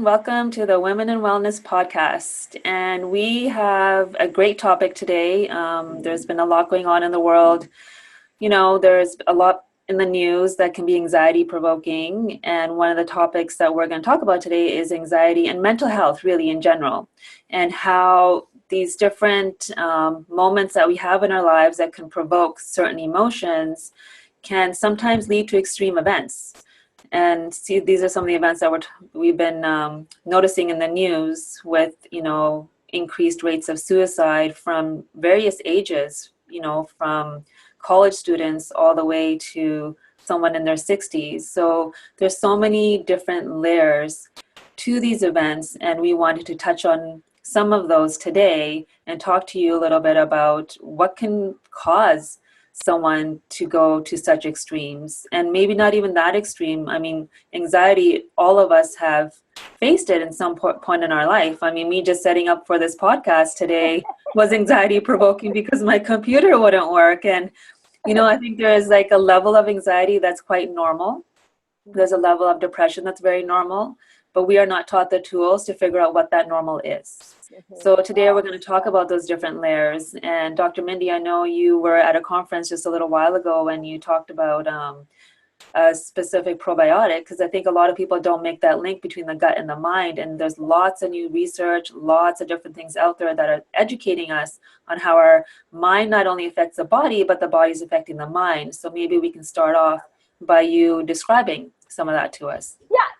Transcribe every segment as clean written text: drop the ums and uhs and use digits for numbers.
Welcome to the Women in Wellness podcast. And we have a great topic today. There's been a lot going on in the world. There's a lot in the news that can be anxiety provoking. And one of the topics that we're going to talk about today is anxiety and mental health, really, in general, and how these different moments that we have in our lives that can provoke certain emotions can sometimes lead to extreme events. And see, these are some of the events that we've been noticing in the news with, increased rates of suicide from various ages, from college students all the way to someone in their 60s. So there's so many different layers to these events, and we wanted to touch on some of those today and talk to you a little bit about what can cause someone to go to such extremes, and maybe not even that extreme. I mean, anxiety, all of us have faced it in some point in our life. I mean, me just setting up for this podcast today was anxiety provoking because my computer wouldn't work. And, I think there is like a level of anxiety that's quite normal. There's a level of depression that's very normal, but we are not taught the tools to figure out what that normal is. So today we're going to talk about those different layers. And Dr. Mindy, I know you were at a conference just a little while ago when you talked about a specific probiotic, because I think a lot of people don't make that link between the gut and the mind. And there's lots of new research, lots of different things out there that are educating us on how our mind not only affects the body, but the body's affecting the mind. So maybe we can start off by you describing some of that to us.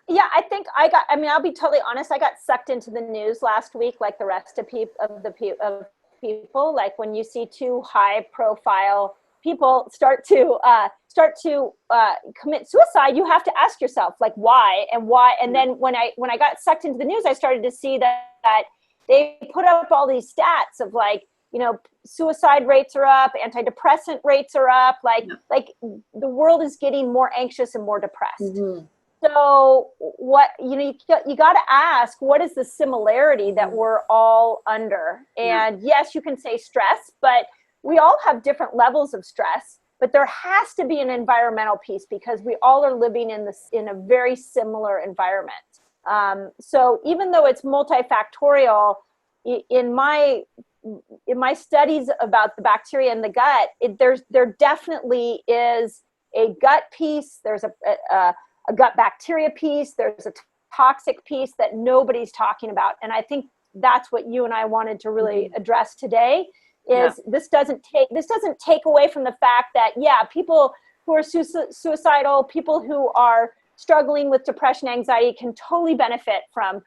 Yeah, I think I'll be totally honest. I got sucked into the news last week, like the rest of people. Like when you see two high profile people start to commit suicide, you have to ask yourself, like, why. And then when I got sucked into the news, I started to see that they put up all these stats of like, suicide rates are up, antidepressant rates are up, like the world is getting more anxious and more depressed. Mm-hmm. So what, you got to ask, what is the similarity that we're all under? And yes, you can say stress, but we all have different levels of stress, but there has to be an environmental piece because we all are living in a very similar environment. So even though it's multifactorial, in my studies about the bacteria in the gut, there definitely is a gut piece. There's a gut bacteria piece. There's a toxic piece that nobody's talking about. And I think that's what you and I wanted to really address today is this doesn't take away from the fact that, people who are suicidal, people who are struggling with depression, anxiety can totally benefit from,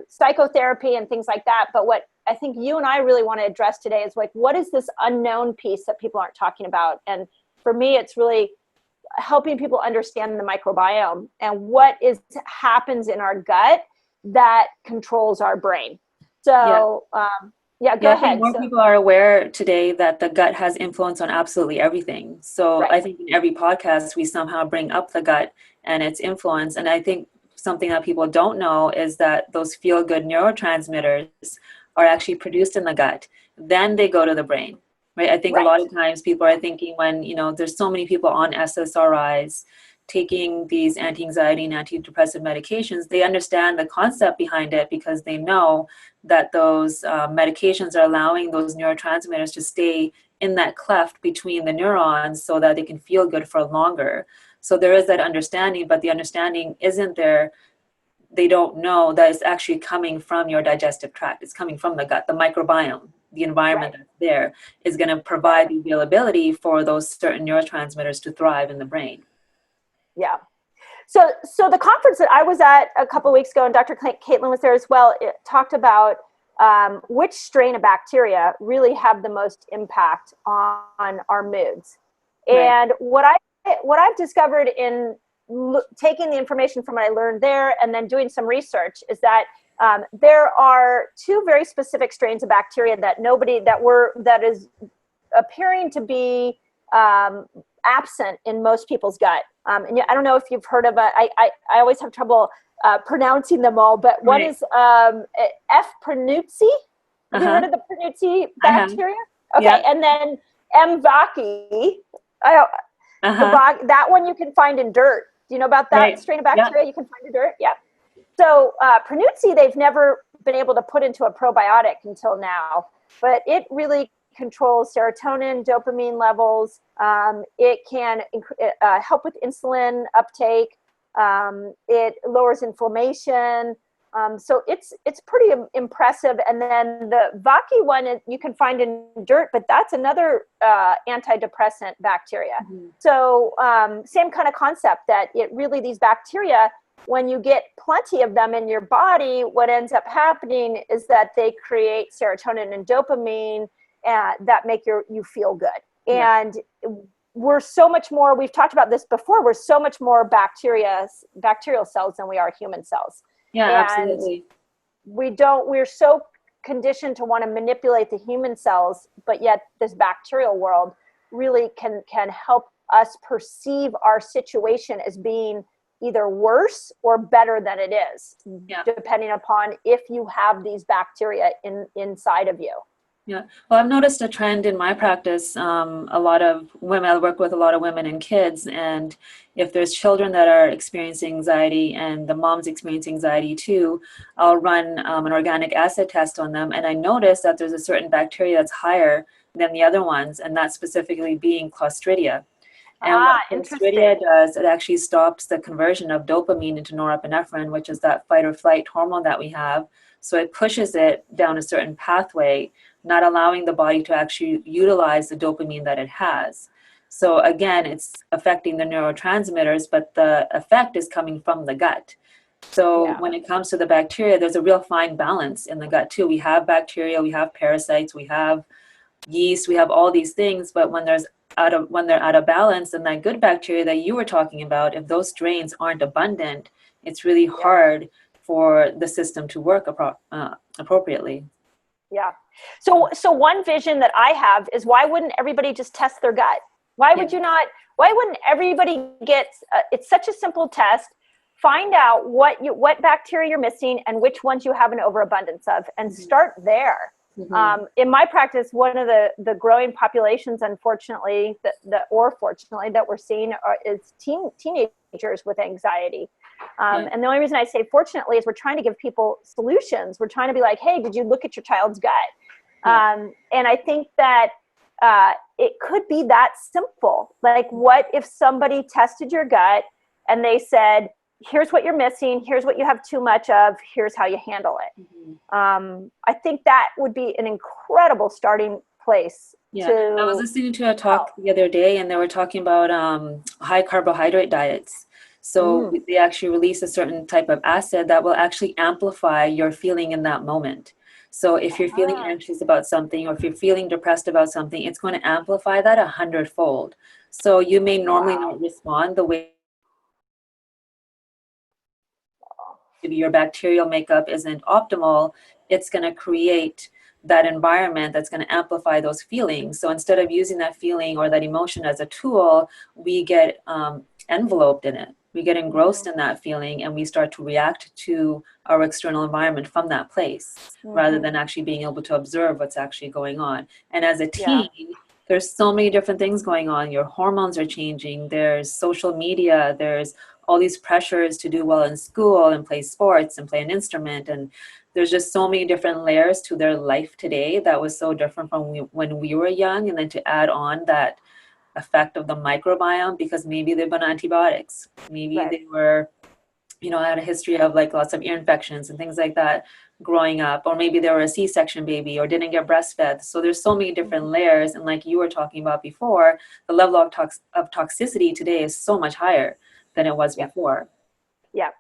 psychotherapy and things like that. But what I think you and I really want to address today is like, what is this unknown piece that people aren't talking about? And for me, it's really helping people understand the microbiome and what happens in our gut that controls our brain. So, go ahead. I think more people are aware today that the gut has influence on absolutely everything. So I think in every podcast, we somehow bring up the gut and its influence. And I think something that people don't know is that those feel-good neurotransmitters are actually produced in the gut. Then they go to the brain. Right. I think a lot of times people are thinking when, there's so many people on SSRIs taking these anti-anxiety and antidepressant medications, they understand the concept behind it because they know that those medications are allowing those neurotransmitters to stay in that cleft between the neurons so that they can feel good for longer. So there is that understanding, but the understanding isn't there. They don't know that it's actually coming from your digestive tract. It's coming from the gut, the microbiome. The environment that's there is going to provide the availability for those certain neurotransmitters to thrive in the brain. Yeah. So the conference that I was at a couple of weeks ago, and Dr. Caitlin was there as well, it talked about which strain of bacteria really have the most impact on our moods. And what I've discovered in taking the information from what I learned there and then doing some research is that there are two very specific strains of bacteria that is appearing to be absent in most people's gut. And I don't know if you've heard of it. I always have trouble pronouncing them all, but one is F. pernutzi. Have you heard of the pernutzi bacteria? Okay, and then M. vacchi. That one you can find in dirt. Do you know about that strain of bacteria? You can find in dirt. Yeah. So Pranutzi, they've never been able to put into a probiotic until now, but it really controls serotonin, dopamine levels. It can help with insulin uptake. It lowers inflammation. So it's pretty impressive. And then the Vaki one you can find in dirt, but that's another antidepressant bacteria. Mm-hmm. So same kind of concept, that it really, these bacteria, when you get plenty of them in your body, what ends up happening is that they create serotonin and dopamine that make you feel good. Yeah. And we're so much more, we've talked about this before, we're so much more bacterial cells than we are human cells. Yeah, and absolutely. We're so conditioned to want to manipulate the human cells, but yet this bacterial world really can help us perceive our situation as being either worse or better than it is, depending upon if you have these bacteria inside of you. Yeah. Well, I've noticed a trend in my practice. A lot of women, I work with a lot of women and kids, and if there's children that are experiencing anxiety and the mom's experiencing anxiety too, I'll run an organic acid test on them, and I notice that there's a certain bacteria that's higher than the other ones, and that specifically being Clostridia. And what Clostridia does, it actually stops the conversion of dopamine into norepinephrine, which is that fight or flight hormone that we have. So it pushes it down a certain pathway, not allowing the body to actually utilize the dopamine that it has. So again, it's affecting the neurotransmitters, but the effect is coming from the gut. So when it comes to the bacteria, there's a real fine balance in the gut too. We have bacteria, we have parasites, we have yeast, we have all these things, but when they're out of balance, and that good bacteria that you were talking about, if those strains aren't abundant, it's really hard for the system to work appropriately. Yeah. So one vision that I have is, why wouldn't everybody just test their gut? Why wouldn't everybody get, it's such a simple test, find out what bacteria you're missing and which ones you have an overabundance of, and start there. Mm-hmm. In my practice, one of the growing populations, unfortunately, fortunately, that we're seeing is teenagers with anxiety. And the only reason I say fortunately is we're trying to give people solutions. We're trying to be like, hey, did you look at your child's gut? And I think that it could be that simple. Like, what if somebody tested your gut and they said, here's what you're missing, here's what you have too much of, here's how you handle it. Mm-hmm. I think that would be an incredible starting place. I was listening to a talk the other day, and they were talking about high carbohydrate diets. So they actually release a certain type of acid that will actually amplify your feeling in that moment. So if you're feeling anxious about something, or if you're feeling depressed about something, it's going to amplify that 100-fold. So you may normally not respond the way your bacterial makeup isn't optimal. It's going to create that environment that's going to amplify those feelings. So instead of using that feeling or that emotion as a tool, we get enveloped in it. We get engrossed in that feeling, and we start to react to our external environment from that place, rather than actually being able to observe what's actually going on. And as a teen, there's so many different things going on. Your hormones are changing. There's social media. There's all these pressures to do well in school and play sports and play an instrument. And there's just so many different layers to their life today that was so different from when we were young. And then to add on that effect of the microbiome, because maybe they've been antibiotics. Maybe they were, had a history of like lots of ear infections and things like that growing up, or maybe they were a C-section baby or didn't get breastfed. So there's so many different layers. And like you were talking about before, the level of toxicity today is so much higher than it was before. Yeah,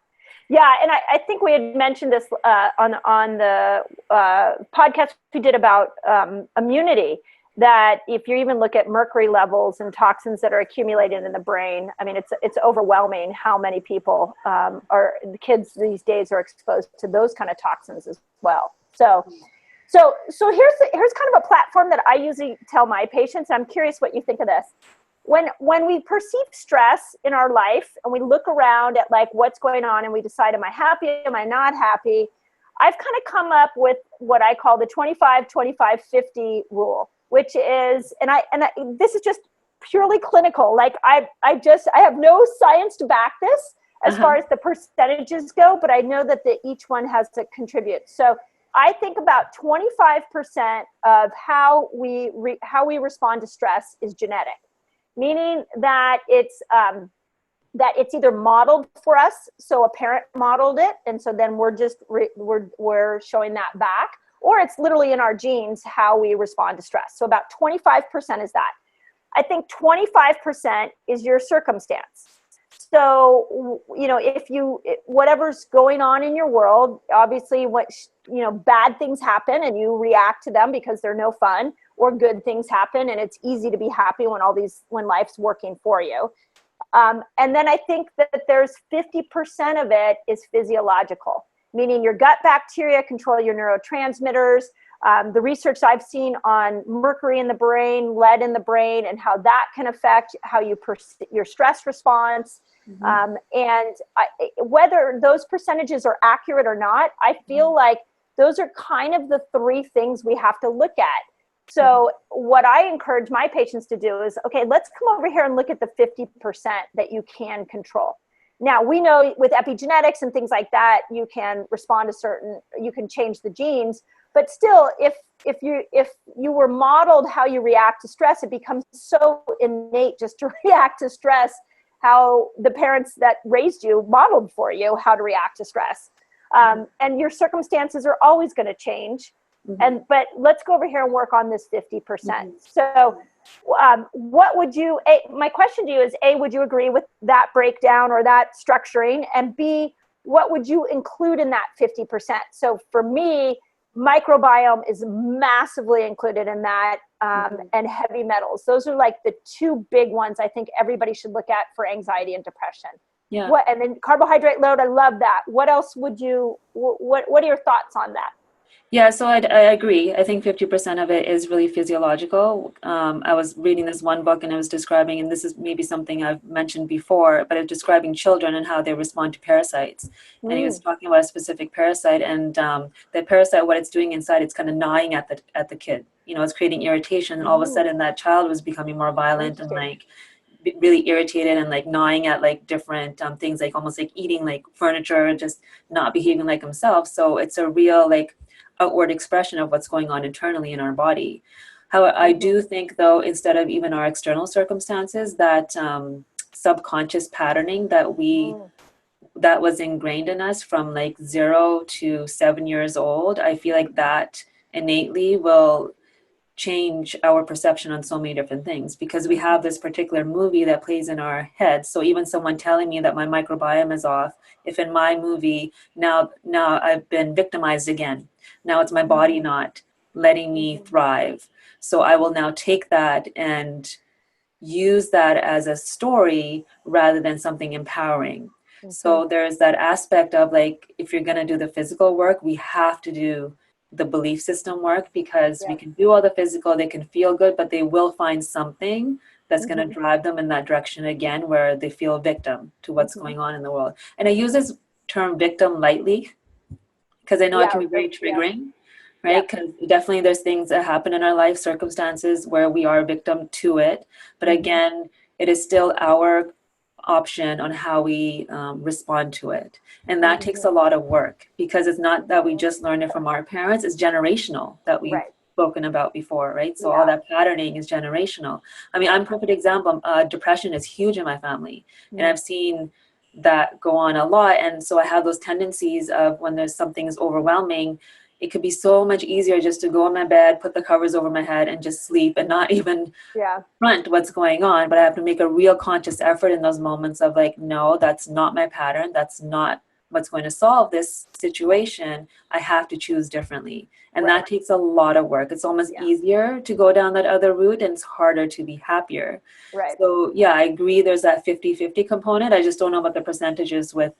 and I think we had mentioned this on the podcast we did about immunity, that if you even look at mercury levels and toxins that are accumulated in the brain, I mean, it's overwhelming how many people the kids these days are exposed to those kind of toxins as well. So here's kind of a platform that I usually tell my patients. I'm curious what you think of this. When we perceive stress in our life and we look around at like what's going on and we decide, am I happy? Am I not happy? I've kind of come up with what I call the 25-25-50 rule, which is, and this is just purely clinical. Like I have no science to back this, as far as the percentages go, but I know that each one has to contribute. So I think about 25% of how we respond to stress is genetic, meaning that it's either modeled for us, so a parent modeled it, and so then we're just we're showing that back, or it's literally in our genes how we respond to stress. So about 25% is that. I think 25% is your circumstance. So, whatever's going on in your world, obviously bad things happen and you react to them because they're no fun, or good things happen and it's easy to be happy when life's working for you. And then I think that there's 50% of it is physiological, meaning your gut bacteria control your neurotransmitters. The research I've seen on mercury in the brain, lead in the brain, and how that can affect how you your stress response. Whether those percentages are accurate or not, I feel like those are kind of the three things we have to look at. So what I encourage my patients to do is, okay, let's come over here and look at the 50% that you can control. Now, we know with epigenetics and things like that, you can respond to you can change the genes, but still, if you were modeled how you react to stress, it becomes so innate just to react to stress, how the parents that raised you modeled for you how to react to stress. And your circumstances are always going to change. But let's go over here and work on this 50%. So what would you, my question to you is, A, would you agree with that breakdown or that structuring? And B, what would you include in that 50%? So for me, microbiome is massively included in that, and heavy metals. Those are like the two big ones I think everybody should look at for anxiety and depression. Yeah. And then carbohydrate load, I love that. What else would you, what are your thoughts on that? Yeah, so I agree. I think 50% of it is really physiological. I was reading this one book and it was describing, and this is maybe something I've mentioned before, but it's describing children and how they respond to parasites. And he was talking about a specific parasite, and the parasite, what it's doing inside, it's kind of gnawing at the kid. It's creating irritation, and all of a sudden that child was becoming more violent and like really irritated and like gnawing at like different things, like almost like eating like furniture, just not behaving like himself. So it's a real like outward expression of what's going on internally in our body. However, I do think though, instead of even our external circumstances, that subconscious patterning that was ingrained in us from like 0 to 7 years old, I feel like that innately will change our perception on so many different things, because we have this particular movie that plays in our heads. So even someone telling me that my microbiome is off, if in my movie now I've been victimized again, now it's my body not letting me thrive. So I will now take that and use that as a story rather than something empowering. So there's that aspect of like, if you're going to do the physical work, we have to do the belief system work, because we can do all the physical, they can feel good, but they will find something that's going to drive them in that direction again, where they feel a victim to what's going on in the world. And I use this term victim lightly because I know it can be very triggering, right? Because definitely there's things that happen in our life, circumstances where we are a victim to it. But again, it is still our option on how we respond to it. And that takes a lot of work, because it's not that we just learned it from our parents, it's generational that we've spoken about before, right? So all that patterning is generational. I mean, I'm a perfect example. Depression is huge in my family, and I've seen that go on a lot. And so I have those tendencies of when there's something is overwhelming, it could be so much easier just to go in my bed, put the covers over my head and just sleep and not even front what's going on. But I have to make a real conscious effort in those moments of like, no, that's not my pattern. That's not what's going to solve this situation. I have to choose differently. And that takes a lot of work. It's almost easier to go down that other route, and it's harder to be happier. So yeah, I agree. There's that 50-50 component. I just don't know about the percentages with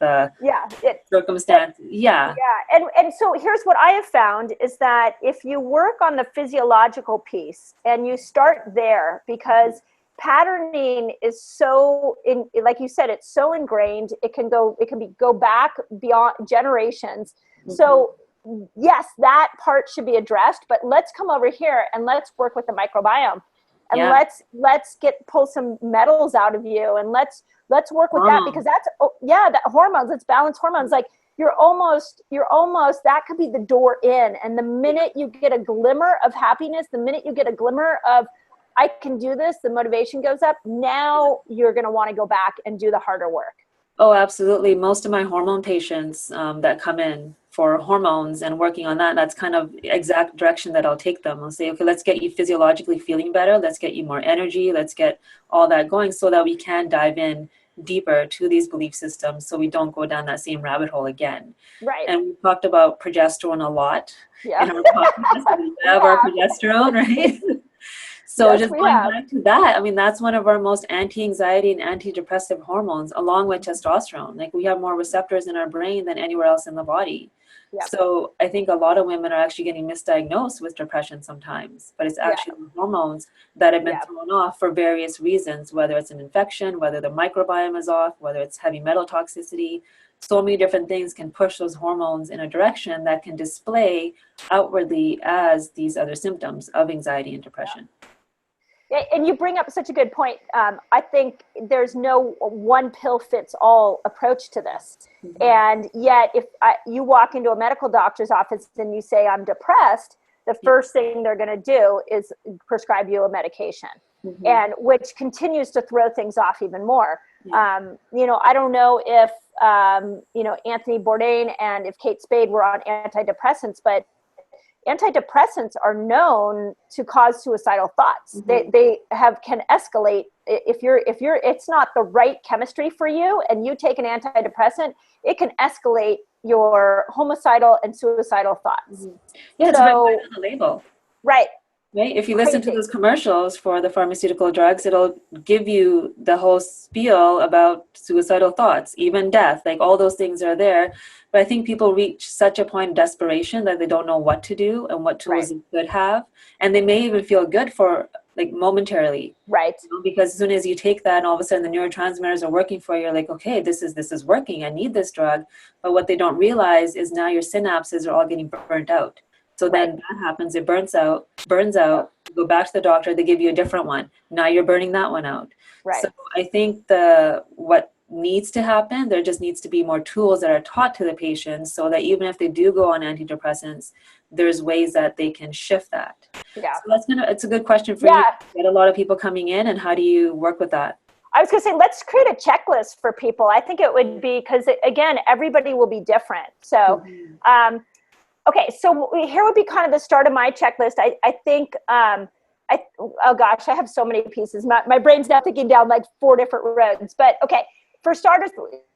circumstance. And so here's what I have found is that if you work on the physiological piece and you start there, because patterning is so like you said, it's so ingrained, it can go back beyond generations. So yes, that part should be addressed, but let's come over here and let's work with the microbiome. and Yeah. let's pull some metals out of you, and let's work with that, because Hormones. that's, that hormones, let's balance hormones. Like you're almost that could be the door in. And the minute you get a glimmer of happiness, the minute you get a glimmer of, I can do this, the motivation goes up. Now you're going to want to go back and do the harder work. Oh, absolutely. Most of my hormone patients that come in for hormones and working on that, that's kind of the exact direction that I'll take them. I'll say, okay, let's get you physiologically feeling better. Let's get you more energy. Let's get all that going so that we can dive in deeper to these belief systems so we don't go down that same rabbit hole again. Right. And we talked about progesterone a lot Yeah. in our podcast. We love our progesterone, right? So Yes, just we going have. back to that, I mean, that's one of our most anti-anxiety and antidepressive hormones, along with testosterone. Like we have more receptors in our brain than anywhere else in the body. Yep. So I think a lot of women are actually getting misdiagnosed with depression sometimes, but it's actually the hormones that have been thrown off for various reasons, whether it's an infection, whether the microbiome is off, whether it's heavy metal toxicity. So many different things can push those hormones in a direction that can display outwardly as these other symptoms of anxiety and depression. And you bring up such a good point. I think there's no one pill fits all approach to this. Mm-hmm. And yet, if you walk into a medical doctor's office and you say, I'm depressed, the first thing they're going to do is prescribe you a medication, mm-hmm. and which continues to throw things off even more. Yeah. I don't know if, Anthony Bourdain and if Kate Spade were on antidepressants, but antidepressants are known to cause suicidal thoughts. Mm-hmm. They can escalate if you're it's not the right chemistry for you and you take an antidepressant, it can escalate your homicidal and suicidal thoughts. Mm-hmm. Yeah, it's right on the label. Right. Right. If you listen to those commercials for the pharmaceutical drugs, it'll give you the whole spiel about suicidal thoughts, even death, like all those things are there. But I think people reach such a point of desperation that they don't know what to do and what tools they could have. And they may even feel good for like momentarily. Right. Because as soon as you take that and all of a sudden the neurotransmitters are working for you, you're like, okay, this is working. I need this drug. But what they don't realize is now your synapses are all getting burnt out. So then that happens, it burns out, you go back to the doctor, they give you a different one. Now you're burning that one out. Right. So I think what needs to happen, there just needs to be more tools that are taught to the patients so that even if they do go on antidepressants, there's ways that they can shift that. Yeah. So it's a good question for you. You get a lot of people coming in, and how do you work with that? I was going to say, let's create a checklist for people. I think it would be, because again, everybody will be different. So, okay, so here would be kind of the start of my checklist. I think, oh gosh, I have so many pieces. My brain's now thinking down like 4 different roads. But okay, for starters,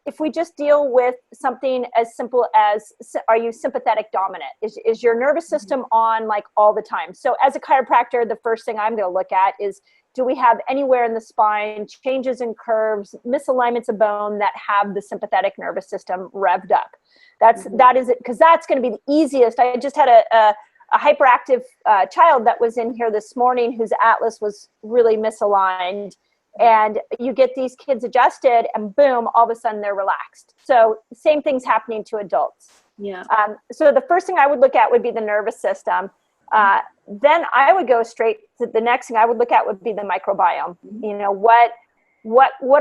if we just deal with something as simple as, are you sympathetic dominant? Is your nervous system on like all the time? So as a chiropractor, the first thing I'm going to look at is, do we have anywhere in the spine, changes in curves, misalignments of bone that have the sympathetic nervous system revved up? That is it, because that's going to be the easiest. I just had a hyperactive child that was in here this morning whose atlas was really misaligned, and you get these kids adjusted, and boom, all of a sudden they're relaxed. So same thing's happening to adults. Yeah. So the first thing I would look at would be the nervous system. Then I would go straight to the next thing I would look at would be the microbiome. You know, what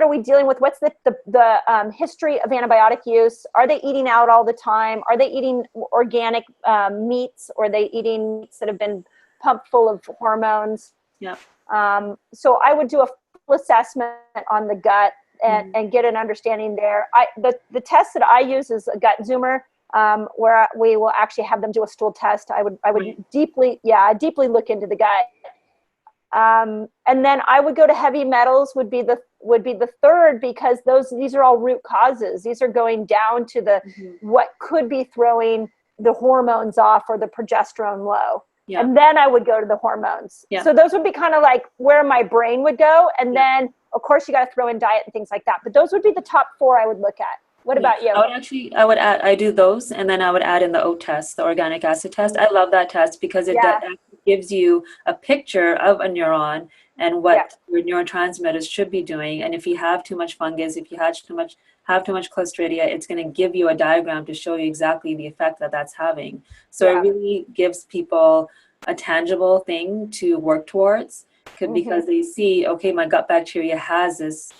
are we dealing with? What's the history of antibiotic use? Are they eating out all the time? Are they eating organic meats, or are they eating meats that have been pumped full of hormones? Yeah. So I would do a full assessment on the gut and get an understanding there. The test that I use is a gut zoomer, where we will actually have them do a stool test. I would deeply look into the gut. And then I would go to heavy metals would be the third, because these are all root causes. These are going down to what could be throwing the hormones off or the progesterone low. Yeah. And then I would go to the hormones. Yeah. So those would be kind of like where my brain would go. And then of course you got to throw in diet and things like that. But those would be the top 4 I would look at. What about you? I do those, and then I would add in the O test, the organic acid test. I love that test because it gives you a picture of a neuron and what your neurotransmitters should be doing. And if you have too much fungus, if you have too much Clostridia, it's going to give you a diagram to show you exactly the effect that that's having. So it really gives people a tangible thing to work towards. because they see, okay, my gut bacteria has this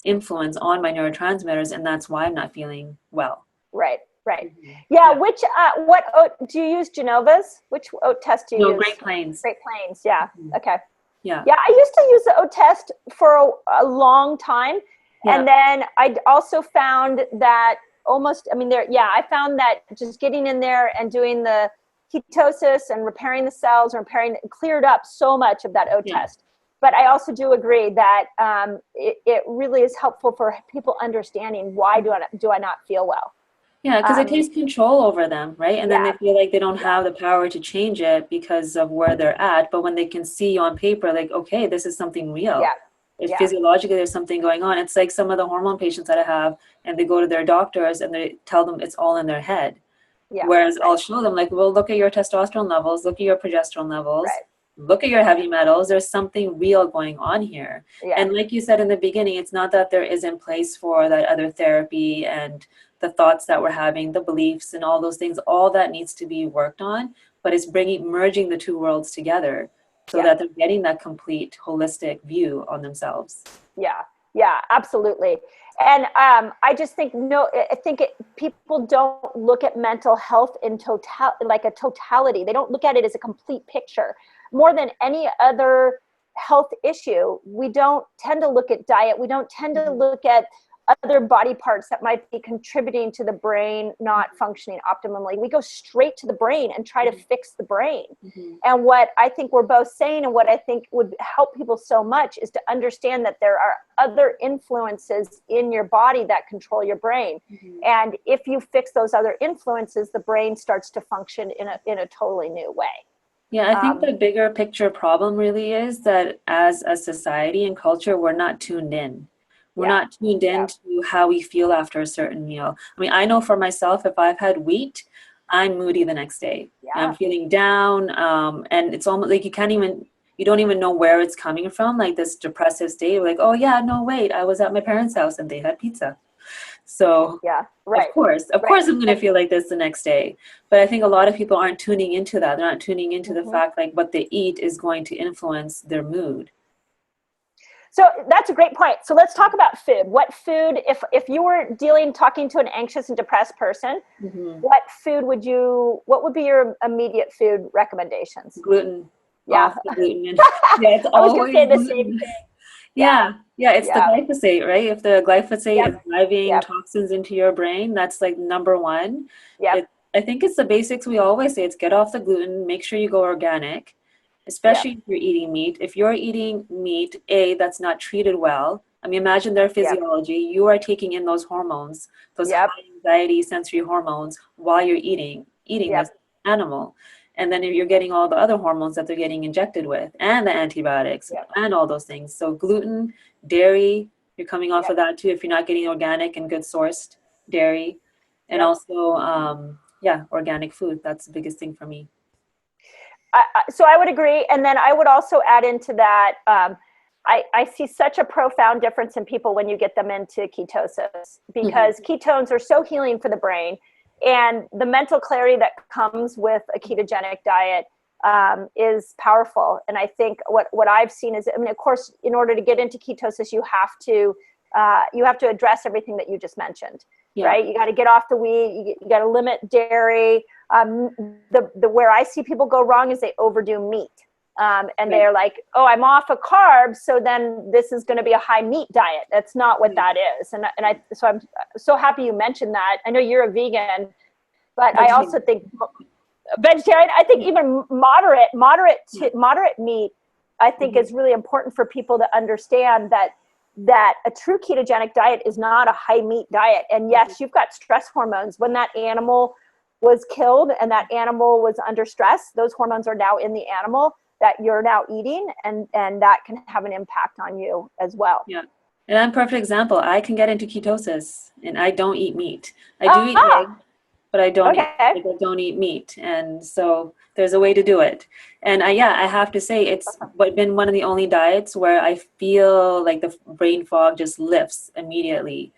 influence on my neurotransmitters, and that's why I'm not feeling well. Right. Yeah. Which, what oat, do you use Genova's? Which oat test do you use? Great Plains. Great Plains. Yeah. Okay. Yeah. Yeah. I used to use the oat test for a long time. Yeah. And then I also found that I found that just getting in there and doing the ketosis and repairing the cells and cleared up so much of that oat test. But I also do agree that it really is helpful for people understanding why do I not feel well. Yeah, because it takes control over them, right? And then they feel like they don't have the power to change it because of where they're at. But when they can see on paper, like, okay, this is something real. If physiologically there's something going on. It's like some of the hormone patients that I have, and they go to their doctors and they tell them it's all in their head. Whereas I'll show them, like, well, look at your testosterone levels, look at your progesterone levels, look at your heavy metals. There's something real going on here. And like you said in the beginning, it's not that there isn't place for that other therapy and the thoughts that we're having, the beliefs and all those things, all that needs to be worked on, but it's merging the two worlds together so that they're getting that complete holistic view on themselves. Yeah, absolutely. And I just think, people don't look at mental health in like a totality. They don't look at it as a complete picture. More than any other health issue, we don't tend to look at diet. We don't tend to look at other body parts that might be contributing to the brain not functioning optimally. We go straight to the brain and try to fix the brain. And what I think we're both saying, and what I think would help people so much, is to understand that there are other influences in your body that control your brain. And if you fix those other influences, the brain starts to function in a totally new way. Yeah, I think the bigger picture problem really is that as a society and culture, we're not tuned in. We're not tuned into how we feel after a certain meal. I mean, I know for myself, if I've had wheat, I'm moody the next day. I'm feeling down. And it's almost like you don't even know where it's coming from, like this depressive state. Like, oh yeah, no, wait, I was at my parents' house and they had pizza. So of course I'm going to feel like this the next day. But I think a lot of people aren't tuning into that. They're not tuning into the fact like what they eat is going to influence their mood. So that's a great point. So let's talk about food. What food, if you were talking to an anxious and depressed person, what would be your immediate food recommendations? Gluten. Yeah. Gluten. It's I was going to say the same thing. It's the glyphosate, right? If the glyphosate is driving toxins into your brain, that's like number one. I think it's the basics we always say. It's get off the gluten, make sure you go organic. Especially if you're eating meat. If you're eating meat, that's not treated well. I mean, imagine their physiology. You are taking in those hormones, those high anxiety sensory hormones while you're eating this animal. And then you're getting all the other hormones that they're getting injected with, and the antibiotics, and all those things. So gluten, dairy, you're coming off of that too if you're not getting organic and good sourced dairy. And also, organic food. That's the biggest thing for me. So I would agree. And then I would also add into that, I see such a profound difference in people when you get them into ketosis, because ketones are so healing for the brain, and the mental clarity that comes with a ketogenic diet is powerful. And I think what I've seen is, I mean, of course, in order to get into ketosis, you have to address everything that you just mentioned, right? You got to get off the wheat. You got to limit dairy. Where I see people go wrong is they overdo meat. And they're like, oh, I'm off of carbs, so then this is going to be a high meat diet. That's not what that is. So I'm so happy you mentioned that. I know you're a vegan, but I also think vegetarian. I think even moderate meat, I think is really important for people to understand that a true ketogenic diet is not a high meat diet. And yes, you've got stress hormones. When that animal was killed and that animal was under stress, those hormones are now in the animal that you're now eating, and that can have an impact on you as well. Yeah. And I'm a perfect example. I can get into ketosis and I don't eat meat. I do eat egg, but I don't eat meat. And so there's a way to do it. And I have to say it's been one of the only diets where I feel like the brain fog just lifts immediately.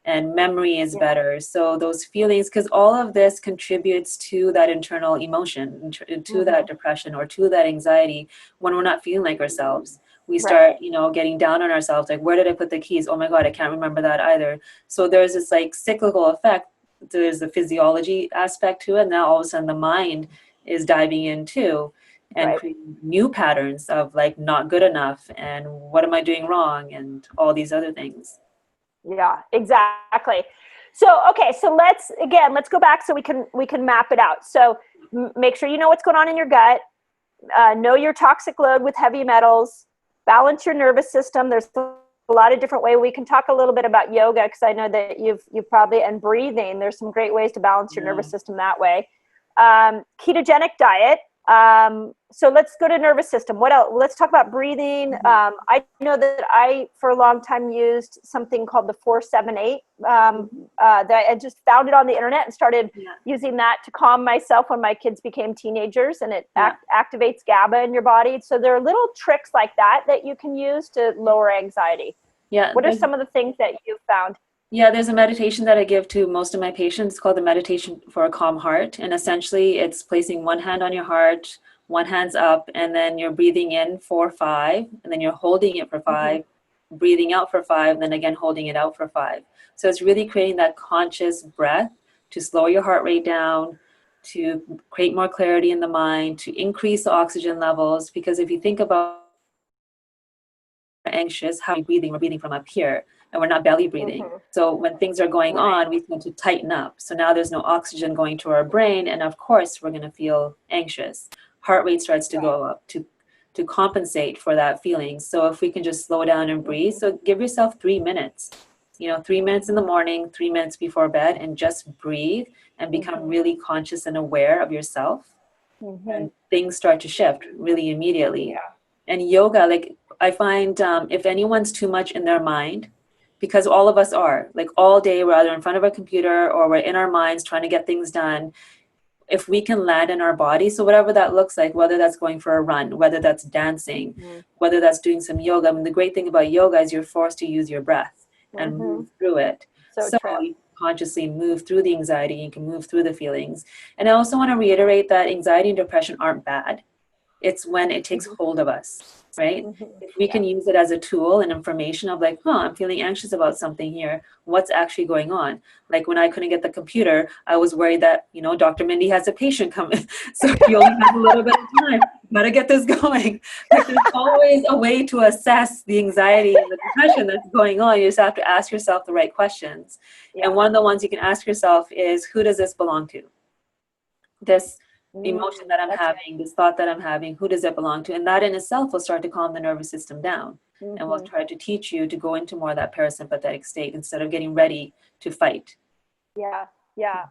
And memory is better. So those feelings, because all of this contributes to that internal emotion, to that depression or to that anxiety when we're not feeling like ourselves. we Right. start, getting down on ourselves. Like, where did I put the keys? Oh my God, I can't remember that either. So there's this like cyclical effect. There's the physiology aspect to it. And now all of a sudden the mind is diving in too and Right. creating new patterns of like not good enough and what am I doing wrong and all these other things. Yeah, exactly. So, okay, so let's go back so we can map it out. So make sure you know what's going on in your gut, know your toxic load with heavy metals, balance your nervous system. There's a lot of different ways. We can talk a little bit about yoga because I know that you've probably, and breathing. There's some great ways to balance your nervous system that way. Ketogenic diet. So let's go to nervous system. What else? Let's talk about breathing. I know that I, for a long time, used something called the 478. That I just found it on the internet and started using that to calm myself when my kids became teenagers, and it activates GABA in your body. So there are little tricks like that you can use to lower anxiety. Yeah. What are some of the things that you've found? Yeah, there's a meditation that I give to most of my patients called the meditation for a calm heart. And essentially it's placing one hand on your heart, one hand's up, and then you're breathing in for 5, and then you're holding it for 5, breathing out for 5, and then again holding it out for 5. So it's really creating that conscious breath to slow your heart rate down, to create more clarity in the mind, to increase the oxygen levels. Because if you think about anxious, how are we breathing? We're breathing from up here and we're not belly breathing. So when things are going on, we tend to tighten up. So now there's no oxygen going to our brain. And of course, we're going to feel anxious. Heart rate starts to go up to compensate for that feeling. So if we can just slow down and breathe, so give yourself 3 minutes, 3 minutes in the morning, 3 minutes before bed, and just breathe and become really conscious and aware of yourself. And things start to shift really immediately. And yoga, like I find if anyone's too much in their mind, because all of us are, like all day, we're either in front of a computer or we're in our minds trying to get things done. If we can land in our body, so whatever that looks like, whether that's going for a run, whether that's dancing, whether that's doing some yoga. I mean, the great thing about yoga is you're forced to use your breath and move through it. So you consciously move through the anxiety, you can move through the feelings. And I also want to reiterate that anxiety and depression aren't bad. It's when it takes hold of us, right? If we can use it as a tool and information of like, I'm feeling anxious about something here. What's actually going on? Like when I couldn't get the computer, I was worried that, Dr. Mindy has a patient coming. So you only have a little bit of time. Gotta get this going. But there's always a way to assess the anxiety and the depression that's going on. You just have to ask yourself the right questions. And one of the ones you can ask yourself is, who does this belong to? This emotion that I'm having, this thought that I'm having, who does it belong to? And that in itself will start to calm the nervous system down. And will try to teach you to go into more of that parasympathetic state instead of getting ready to fight. Yeah.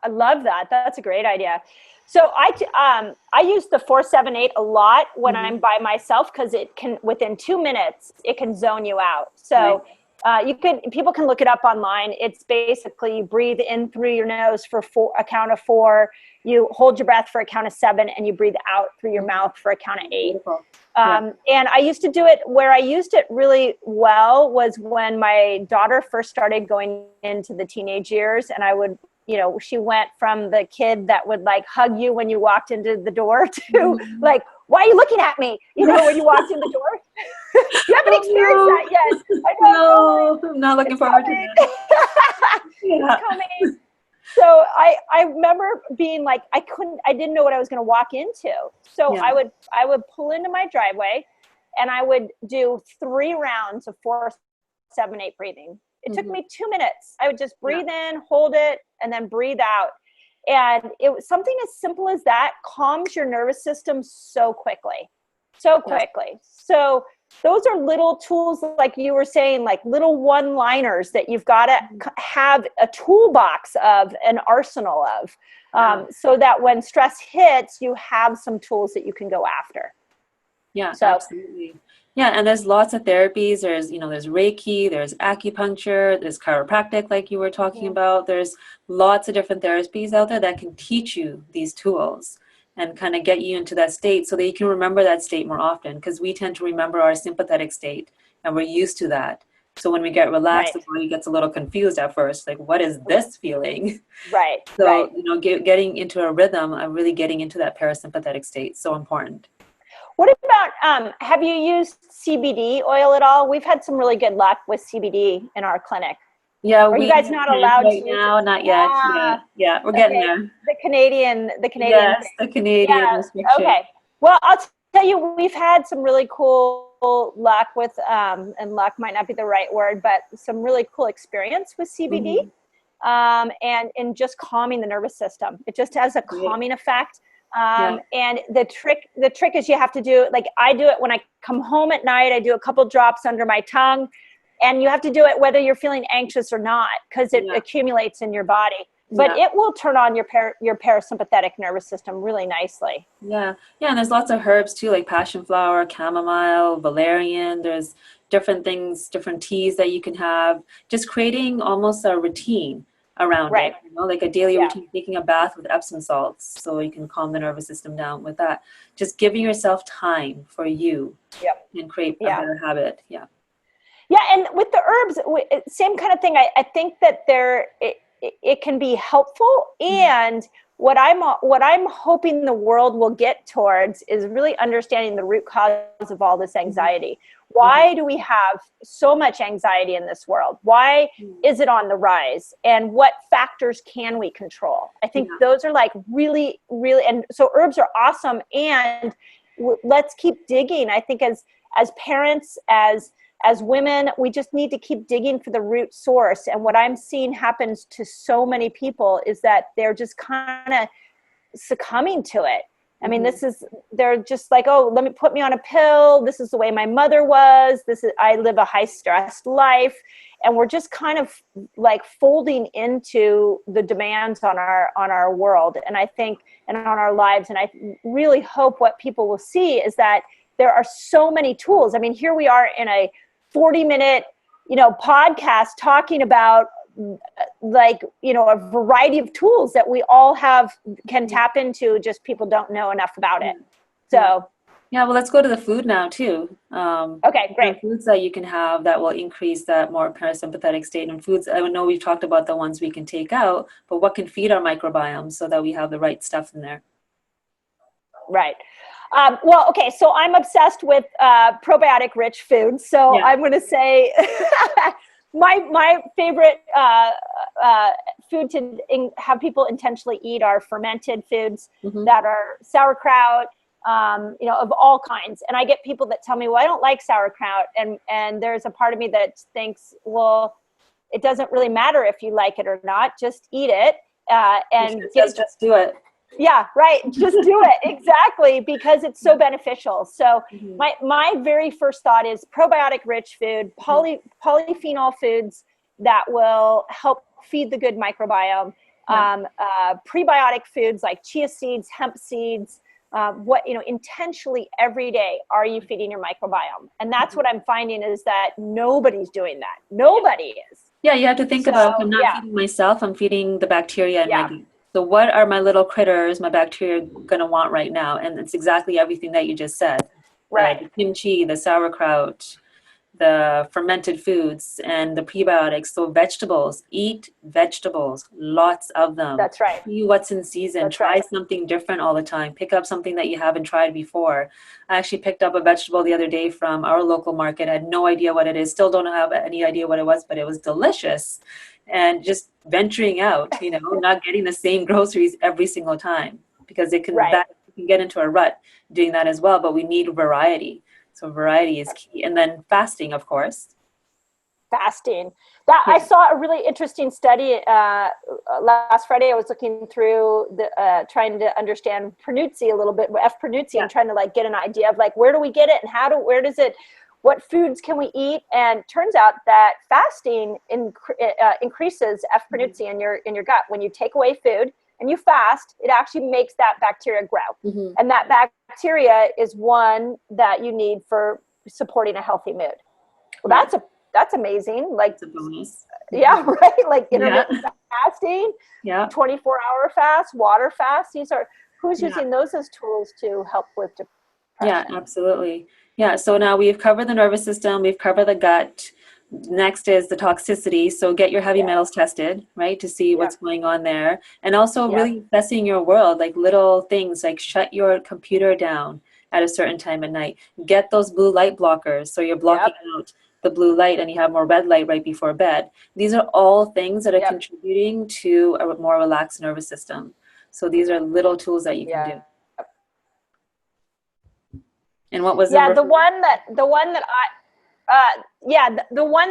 I love that. That's a great idea. So I use the 478 a lot when I'm by myself, because it can, within 2 minutes, it can zone you out. So people can look it up online. It's basically you breathe in through your nose for a count of 4. You hold your breath for a count of 7, and you breathe out through your mouth for a count of 8. And I used to do it where I used it really well was when my daughter first started going into the teenage years, and I would, she went from the kid that would like hug you when you walked into the door to like, why are you looking at me? When you walked in the door. You haven't experienced that yet. I know. No, I'm not looking forward to that. It's coming. So I remember being like, I didn't know what I was going to walk into. So I would pull into my driveway and I would do 3 rounds of 4-7-8 breathing. It took me 2 minutes. I would just breathe in, hold it, and then breathe out. And it was something as simple as that calms your nervous system so quickly. So those are little tools, like you were saying, like little one-liners that you've got to have a toolbox of, an arsenal of, so that when stress hits, you have some tools that you can go after. Yeah, absolutely. Yeah, and there's lots of therapies. There's Reiki, there's acupuncture, there's chiropractic, like you were talking about. There's lots of different therapies out there that can teach you these tools and kind of get you into that state so that you can remember that state more often, because we tend to remember our sympathetic state and we're used to that. So when we get relaxed, the body gets a little confused at first, like, what is this feeling? So, getting into a rhythm, really getting into that parasympathetic state, so important. What about, have you used CBD oil at all? We've had some really good luck with CBD in our clinic. Yeah, Are you we guys not can't allowed to right use it? now, not yet. Yeah, yeah, we're getting Okay. there. The Canadian Yes, thing. the Canadian Yeah. restriction. Okay. Well, I'll tell you, we've had some really cool luck with, and luck might not be the right word, but some really cool experience with CBD. Mhm. And in just calming the nervous system. It just has a Great. calming effect. Yeah, And the trick is you have to do, like I do it when I come home at night, I do a couple drops under my tongue, and you have to do it whether you're feeling anxious or not, because it yeah, accumulates in your body. But yeah. it will turn on your parasympathetic nervous system really nicely. Yeah, yeah, and there's lots of herbs too, like passion flower, chamomile, valerian. There's different things, different teas that you can have. Just creating almost a routine around Right. it, like a daily Yeah. routine, taking a bath with Epsom salts, so you can calm the nervous system down with that. Just giving yourself time for you Yep. can create a Yeah. better habit. Yeah. Yeah, and with the herbs, same kind of thing. I think that it can be helpful, and what I'm hoping the world will get towards is really understanding the root cause of all this anxiety. Why do we have so much anxiety in this world? Why is it on the rise? And what factors can we control? I think those are like really, really, and so herbs are awesome. And let's keep digging. I think as parents, as women, we just need to keep digging for the root source. And what I'm seeing happens to so many people is that they're just kind of succumbing to it. I mean, they're just like, oh, let me put me on a pill. This is the way my mother was. I live a high stressed life. And we're just kind of like folding into the demands on our world. And I think, and on our lives. And I really hope what people will see is that there are so many tools. I mean, here we are in a 40-minute, podcast talking about a variety of tools that we all can tap into, just people don't know enough about it. So yeah, well, let's go to the food now too. Okay, great. Foods that you can have that will increase that more parasympathetic state, and foods, I know we've talked about the ones we can take out, but what can feed our microbiome so that we have the right stuff in there? Right. Well, okay, so I'm obsessed with probiotic rich foods. So I'm going to say my favorite food to have people intentionally eat are fermented foods that are sauerkraut, of all kinds. And I get people that tell me, well, I don't like sauerkraut. And there's a part of me that thinks, well, it doesn't really matter if you like it or not, just eat it. And just do it. Yeah, right. Just do it. Exactly. Because it's so beneficial. So my very first thought is probiotic rich food, polyphenol foods that will help feed the good microbiome, prebiotic foods like chia seeds, hemp seeds, intentionally every day, are you feeding your microbiome? And that's what I'm finding is that nobody's doing that. Nobody is. Yeah, you have to think about, if I'm not feeding myself, I'm feeding the bacteria in my gut. So what are my little critters, my bacteria, going to want right now? And it's exactly everything that you just said. Right. The kimchi, the sauerkraut, the fermented foods, and the prebiotics. So vegetables, eat vegetables, lots of them. That's right. See what's in season. Try something different all the time. Pick up something that you haven't tried before. I actually picked up a vegetable the other day from our local market. I had no idea what it is. Still don't have any idea what it was, but it was delicious. And just venturing out, not getting the same groceries every single time, because it can, that can get into a rut doing that as well. But we need variety. So variety is key. And then fasting, of course. Fasting. I saw a really interesting study last Friday. I was looking through trying to understand Pranuzzi a little bit, Pranuzzi, and trying to get an idea of where do we get it and where does it, what foods can we eat? And turns out that fasting increases Pranuzzi in your gut. When you take away food and you fast, it actually makes that bacteria grow. And that bacteria is one that you need for supporting a healthy mood. Well, that's amazing. It's a bonus. Yeah, right. Intermittent fasting, 24-hour fast, water fast. Who's using those as tools to help with depression? Yeah, absolutely. Yeah, so now we've covered the nervous system, we've covered the gut. Next is the toxicity. So get your heavy metals tested, right, to see what's going on there. And also really assessing your world, like little things like shut your computer down at a certain time at night. Get those blue light blockers so you're blocking Yep. out the blue light and you have more red light right before bed. These are all things that are Yep. contributing to a more relaxed nervous system. So these are little tools that you can do. Yeah. And what was Yeah, number the 4? one that the one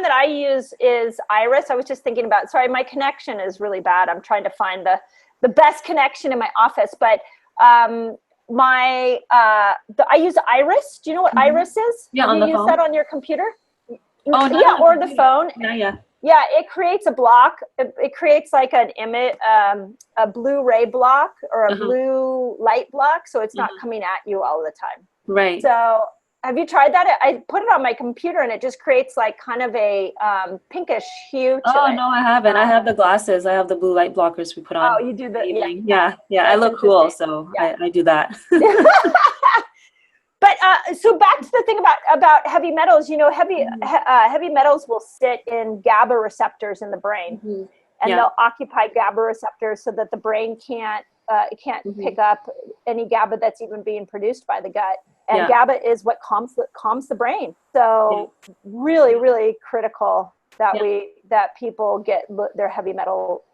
that I use is Iris. I was just thinking about, sorry, my connection is really bad. I'm trying to find the best connection in my office, but I use Iris. Do you know what Iris is? Yeah, Have on you the used phone. that on your computer? Oh, not Yeah, on or the computer. phone. Yeah. Yeah, it creates a block. It creates like an image, a Blu-ray block or a blue light block, so it's not coming at you all the time. Right. So have you tried that? I put it on my computer and it just creates like kind of a pinkish hue to it. No, I haven't. I have the glasses. I have the blue light blockers we put on Oh, you do in the the, evening. yeah. Yeah. I That's look cool, interesting. so Yeah. I do that. But so back to the thing about heavy metals, you know, heavy metals will sit in GABA receptors in the brain, and they'll occupy GABA receptors so that the brain can't pick up any GABA that's even being produced by the gut. And GABA is what calms the brain. So really, really critical that that people get their heavy metal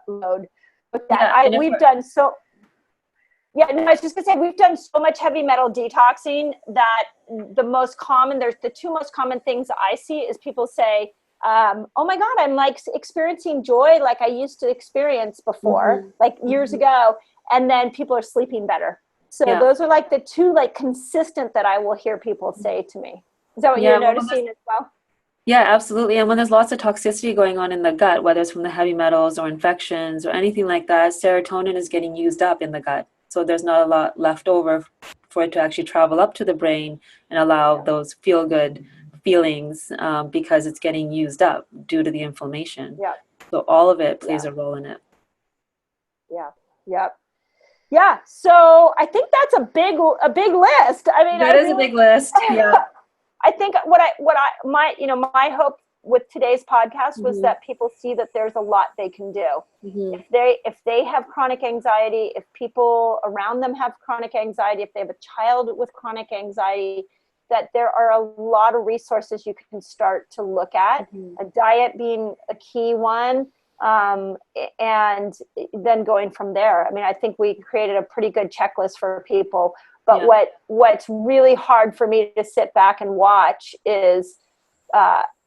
load. With that, we've done so. Yeah, no, I was just gonna say we've done so much heavy metal detoxing that there's the two most common things I see is people say, oh my God, I'm like experiencing joy like I used to experience before, like years ago. And then people are sleeping better. So those are like the two like consistent that I will hear people say to me. Is that what you're noticing as well? Yeah, absolutely. And when there's lots of toxicity going on in the gut, whether it's from the heavy metals or infections or anything like that, serotonin is getting used up in the gut. So there's not a lot left over for it to actually travel up to the brain and allow those feel-good feelings because it's getting used up due to the inflammation. Yeah. So all of it plays a role in it. Yeah. Yep. Yeah. So I think that's a big list. I mean, that is a big list. Yeah. I think my hope with today's podcast was that people see that there's a lot they can do. If they have chronic anxiety, if people around them have chronic anxiety, if they have a child with chronic anxiety, that there are a lot of resources you can start to look at, a diet being a key one, and then going from there. I mean, I think we created a pretty good checklist for people. But what's really hard for me to sit back and watch is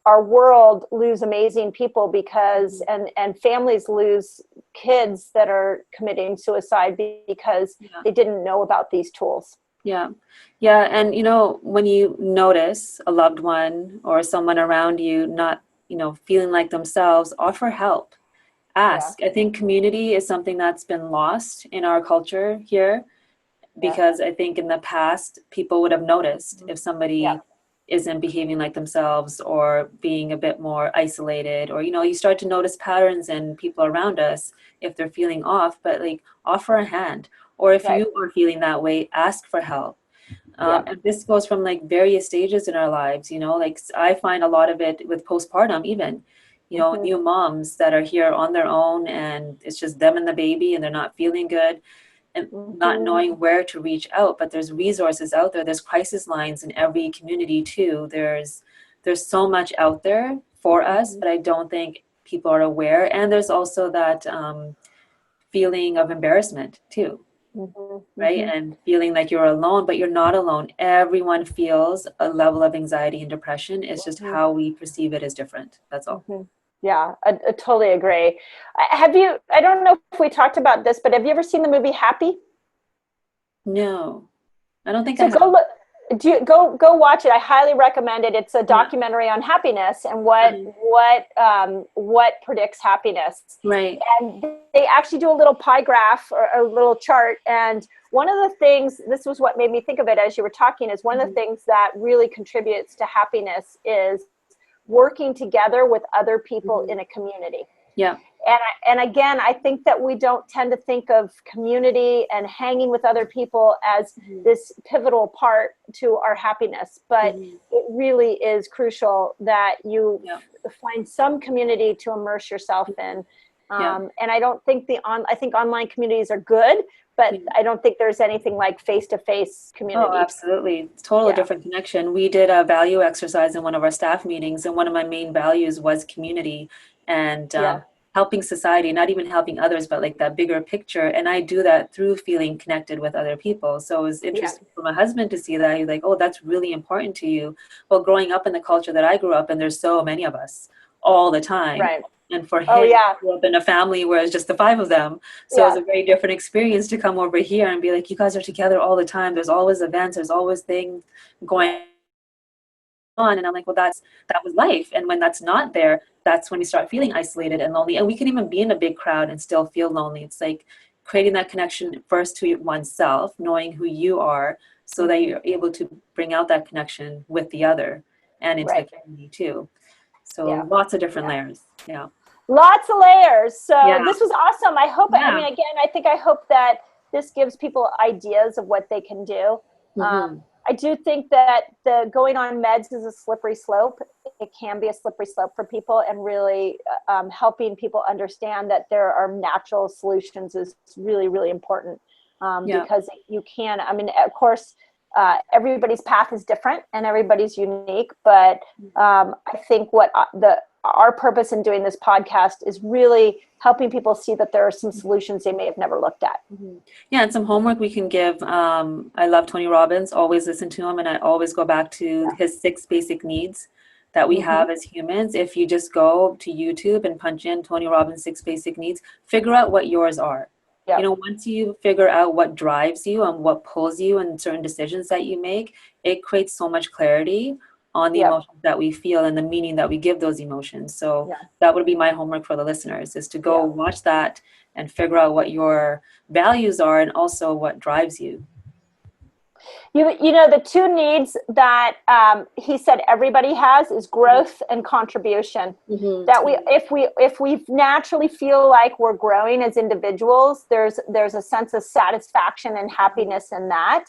our world lose amazing people because and families lose kids that are committing suicide because they didn't know about these tools. Yeah. And when you notice a loved one or someone around you not feeling like themselves, offer help, ask. I think community is something that's been lost in our culture here. Because I think in the past, people would have noticed if somebody isn't behaving like themselves or being a bit more isolated, or, you start to notice patterns in people around us if they're feeling off, but like offer a hand. Or if you are feeling that way, ask for help. And this goes from like various stages in our lives, like I find a lot of it with postpartum even, new moms that are here on their own and it's just them and the baby and they're not feeling good. And not knowing where to reach out, but there's resources out there. There's crisis lines in every community too. There's so much out there for us, but I don't think people are aware. And there's also that feeling of embarrassment too, right? And feeling like you're alone, but you're not alone. Everyone feels a level of anxiety and depression. It's just how we perceive it is different. That's all. Yeah, I totally agree. I don't know if we talked about this, but have you ever seen the movie Happy? No, I don't think so I have. Go watch it. I highly recommend it. It's a documentary on happiness and what predicts happiness. Right. And they actually do a little pie graph or a little chart. And one of the things, this was what made me think of it as you were talking, is one of the things that really contributes to happiness is working together with other people in a community. Yeah. And again, I think that we don't tend to think of community and hanging with other people as this pivotal part to our happiness, but it really is crucial that you find some community to immerse yourself in. And I don't think I think online communities are good, but I don't think there's anything like face-to-face community. Oh, absolutely. It's totally different connection. We did a value exercise in one of our staff meetings, and one of my main values was community and helping society, not even helping others, but like that bigger picture. And I do that through feeling connected with other people. So it was interesting for my husband to see that. He's like, oh, that's really important to you. Well, growing up in the culture that I grew up in, there's so many of us all the time. Right. And for him, he grew up in a family where it's just the 5 of them. So it was a very different experience to come over here and be like, you guys are together all the time. There's always events. There's always things going on. And I'm like, well, that was life. And when that's not there, that's when you start feeling isolated and lonely. And we can even be in a big crowd and still feel lonely. It's like creating that connection first to oneself, knowing who you are, so that you're able to bring out that connection with the other and into the community too. So lots of different layers. Yeah. Lots of layers. So this was awesome. I hope, I mean, again, I hope that this gives people ideas of what they can do. I do think that the going on meds is a slippery slope. It can be a slippery slope for people, and really helping people understand that there are natural solutions is really, really important, because you can, I mean, of course, everybody's path is different and everybody's unique, but I think what our purpose in doing this podcast is really helping people see that there are some solutions they may have never looked at. Yeah, and some homework we can give. I love Tony Robbins, always listen to him, and I always go back to his 6 basic needs that we have as humans. If you just go to YouTube and punch in Tony Robbins' 6 basic needs, figure out what yours are. You know, once you figure out what drives you and what pulls you in certain decisions that you make, it creates so much clarity on the emotions that we feel and the meaning that we give those emotions. So that would be my homework for the listeners, is to go watch that and figure out what your values are and also what drives you. You know, the 2 needs that he said everybody has is growth and contribution. That if we naturally feel like we're growing as individuals, there's a sense of satisfaction and happiness in that.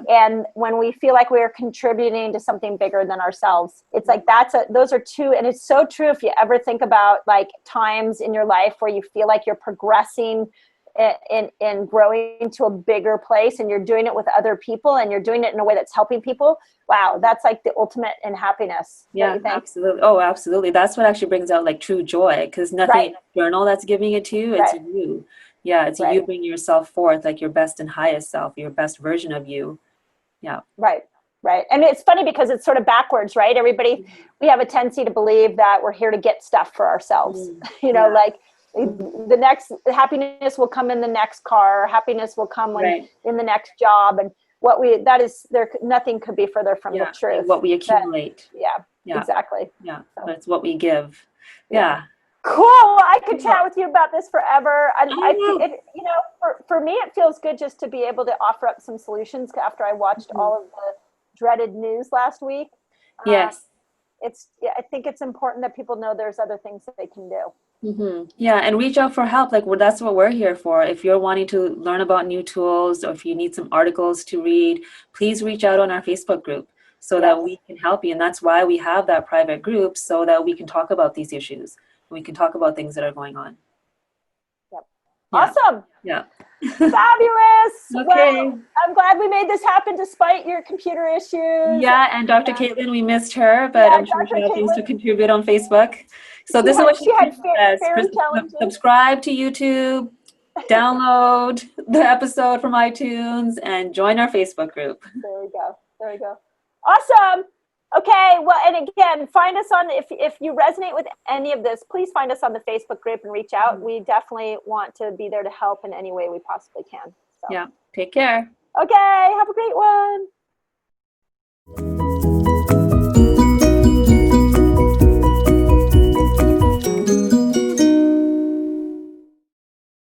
And when we feel like we're contributing to something bigger than ourselves, it's like those are 2, and it's so true if you ever think about like times in your life where you feel like you're progressing and growing to a bigger place, and you're doing it with other people, and you're doing it in a way that's helping people. Wow, that's like the ultimate in happiness. Yeah, absolutely. Oh, absolutely. That's what actually brings out like true joy, because nothing external that's giving it to you. It's you. Yeah, it's you bringing yourself forth, like your best and highest self, your best version of you. Yeah. Right. And it's funny because it's sort of backwards, right? We have a tendency to believe that we're here to get stuff for ourselves. You know, like the next happiness will come in the next car, happiness will come in the next job. And nothing could be further from the truth. What we accumulate. Exactly. Yeah. So. But it's what we give. Yeah. Cool. I could chat with you about this forever. And for me, it feels good just to be able to offer up some solutions after I watched all of the dreaded news last week. Yes. I think it's important that people know there's other things that they can do. Yeah, and reach out for help. That's what we're here for. If you're wanting to learn about new tools, or if you need some articles to read, please reach out on our Facebook group so that we can help you. And that's why we have that private group, so that we can talk about these issues. We can talk about things that are going on. Awesome. Yeah. Fabulous. Okay. Well, I'm glad we made this happen despite your computer issues. Yeah, and Dr. Caitlin, we missed her, but I'm sure she had things to contribute on Facebook. So this is what she says. Subscribe to YouTube, download the episode from iTunes, and join our Facebook group. There we go. Awesome. Okay, well, and again, find us on, if you resonate with any of this, please find us on the Facebook group and reach out. We definitely want to be there to help in any way we possibly can. So. Yeah, take care. Okay, have a great one.